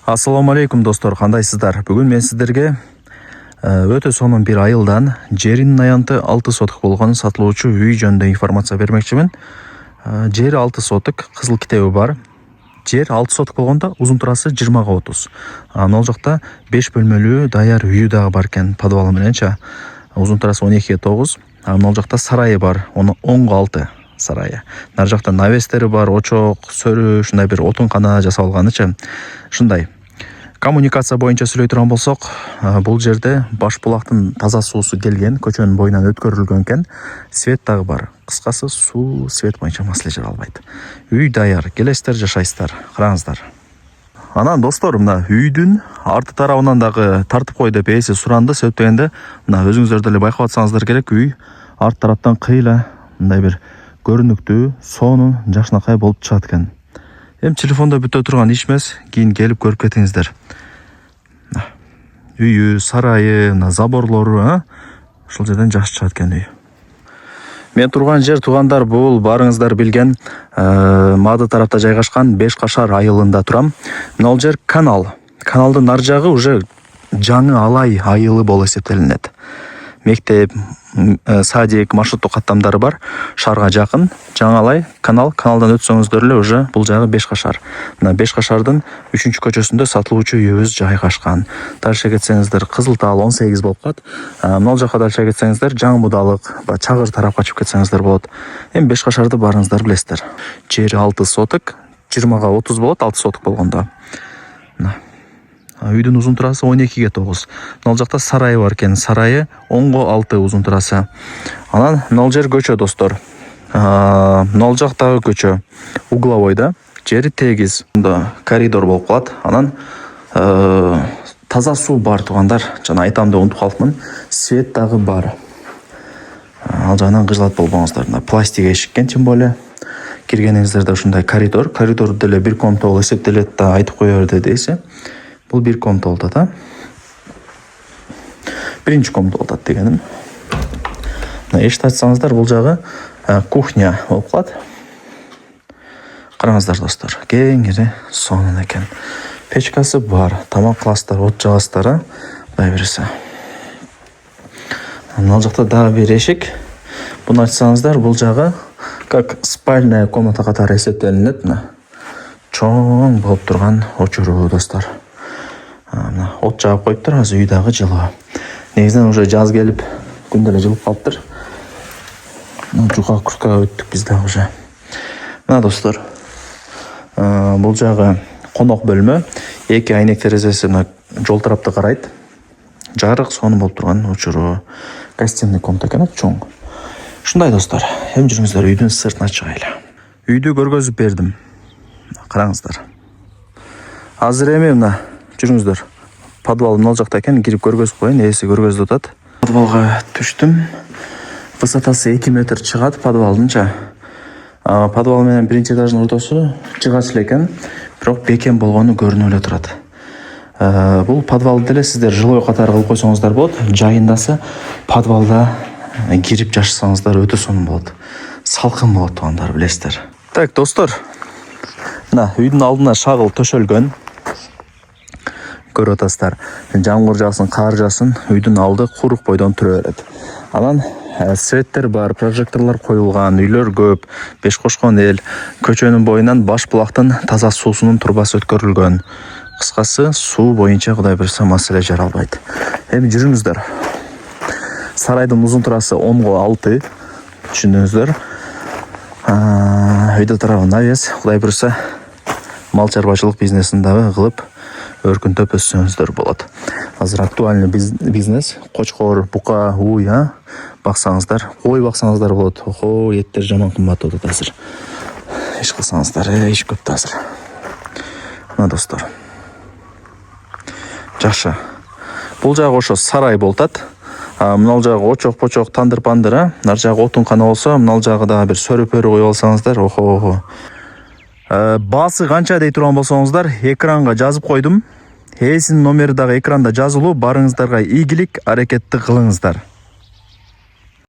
Ассаламу алейкум достор, кандайсыздар? Бүгүн мен сиздерге өтө сонун бир айылдан жеринин аянты 6 соток болгон сатылуучу үй жөнүндө информация бермекчимин. Жери 6 соток, кызыл китеби бар. Жер 6 соток болгондо узун турасы 20га 30. Ал жакта 5 бөлмөлүү даяр үйү дагы бар экен, подвалы мененчи. Узун турасы 12ге 9. Ал жакта сарайы бар, 10га 6 сарайы. Нар жакта навестери бар, очок, сөрү, ушундай бир отун кана жасалганычы. Ушундай. Коммуникация боюнча сүйлөй турган болсок, бул жерде баш булактын таза суусу келген, көчөнүн боюнан өткөрүлгөн экен. Свет дагы бар. Кыскасы, суу, свет боюнча маселе жаралбайт. Үй даяр, келесиздер, жашайсыздар, караңыздар. Анан достор, мына үйдүн арты тарабынан дагы тартып кой деп ээси суранды, себеп дегенде, мына өзүңүздөр деле байкап атсаңыздар керек, үй арт тараптан кыйла мындай бир көрүнүктүү, сонун, жакшынакай болуп чыгат экен. Эми телефондо бүтө турган иш эмес, кийин келип көрүп кетиңиздер. Үйү, сарайы, заборлору, ушул жерден жакшы чыгат экен үй. Мен турган жер, туугандар, бул барыңыздар билген Мады тарапта жайгашкан Беш Кашар айылында турам. Мына жер канал. Каналдын ар жагы уже жаңы алай айылы болуп эсептелинет. Мектеп, садик, маршруттук каттамдары бар, шаарга жакын, жаңалай канал, каналдан өтсөңүздөр эле уже бул жагы Беш Кашар. Мына Беш Кашардын 3-көчөсүндө сатылуучу үйүбүз жайгашкан. Дальше кетсеңиздер Кызыл Таал 18 болуп калат. Мына жака дальше кетсеңиздер Жаңы Будалык, Чагыр тарапка чыгып кетсеңиздер болот. Эми Беш Кашарды барыңыздар билесиздер. Жери 6 соток, 20га 30 болот, 6 соток болгондо. Үйдүн узун турасы 12ге 9. Мына жакта сарайы бар экен. Сарайы 10га 6 узун турасы. Анан мына жер көчө достор. Мына жактагы көчө угловойда, жери тегиз. Мында коридор болуп калат. Анан таза суу бар, туугандар. Жана айтам деп унутуп калыпмын. Свет дагы бар. Ал жагынан кыжылат болбоңуздар. Мына пластик эшик экен, тем более. Киргениңиздерде ушундай коридор. Коридор деле бир комната болуп эсептелет да, айтып кое берди дейси. Бул бир комната болуп атат, биринчи комната болуп атат дегеним. Мына эшикти ачсаңыздар, бул жагы кухня болуп калат. Караңыздар достор, кеңири сонун экен. Печкасы бар, тамак кыласыздар, от жагасыздар, Кудай берсе. Мына жакта дагы бир эшик. Буну ачсаңыздар, бул жагы как спальная комната катары эсептелинет. Чоң болуп турган очуруу достор. От жагып коюптур, азыр үй дагы жылуу. Негизинен уже жаз келип, күн деле жылып калыптыр. Жука курткага өттүк биз дагы уже. Мына достор, бул жагы конок бөлмө, 2 айнек терезеси жол тарапты карайт. Жарык сонун болуп турган учуру. Гостиный комната экен, чоң. Ушундай достор, эми жүрүңүздөр үйдүн сыртына чыгайлы. Үйдү көргөзүп бердим. Караңыздар. Азыр эми мына жүрүңүздөр. Подвал мына жакта экен, кирип көргөзүп коеюн, ээси көргөзүп атат. Подвалга түштүм. Высотасы 2 метр чыгат подвалдынча. Подвал менен биринчи этаждын ортосу чыгач эле экен, бирок бекем болгону көрүнүп эле турат. Бул подвалды деле сиздер жилой катары кылып койсоңуздар болот. Жайындасы подвалда кирип жашасаңыздар өтө сонун болот. Салкын болот, туугандар, билесиздер. Так, достор. Мына үйдүн алдына шагыл төшөлгөн. Көрүп атасыздар. Жамгыр жаасын, кар жаасын, үйдүн алды курук бойдон турө берет. Анан светтер бар, прожекторлор коюлган, үйлөр көп, Беш кошкон эл, көчөнүн боюнан баш булактын таза суусунун турбасы өткөрүлгөн. Кыскасы, суу боюнча Кудай берсе маселе жаралбайт. Эми жүрүңүздөр. Сарайдын узун турасы 10га 6, түшүндүңүздөр. Үйдө тарабы навес, Кудай берсе мал чарбачылык бизнесин дагы кылып өркүндөп өссөңүздөр болот. Азыр актуальный бизнес, кочкор, бука, уй, баксаңыздар, кой баксаңыздар болот. Охо, эттер жаман кымбат болот азыр. Иш кылсаңыздар, иш көп да азыр. Мына достор. Жакшы. Бул жагы ошо сарай болуп атат. Мына жагы очок-почок, тандыр-пандыр, нар жагы отун кана болсо, мына жагы дагы бир сөрү-пөрү коюп алсаңыздар, охо. Баасы канча дей турган болсоңуздар, экранга жазып койдум. Ээсинин номери дагы экранда жазылуу. Барыңыздарга ийгилик, аракетти кылыңыздар.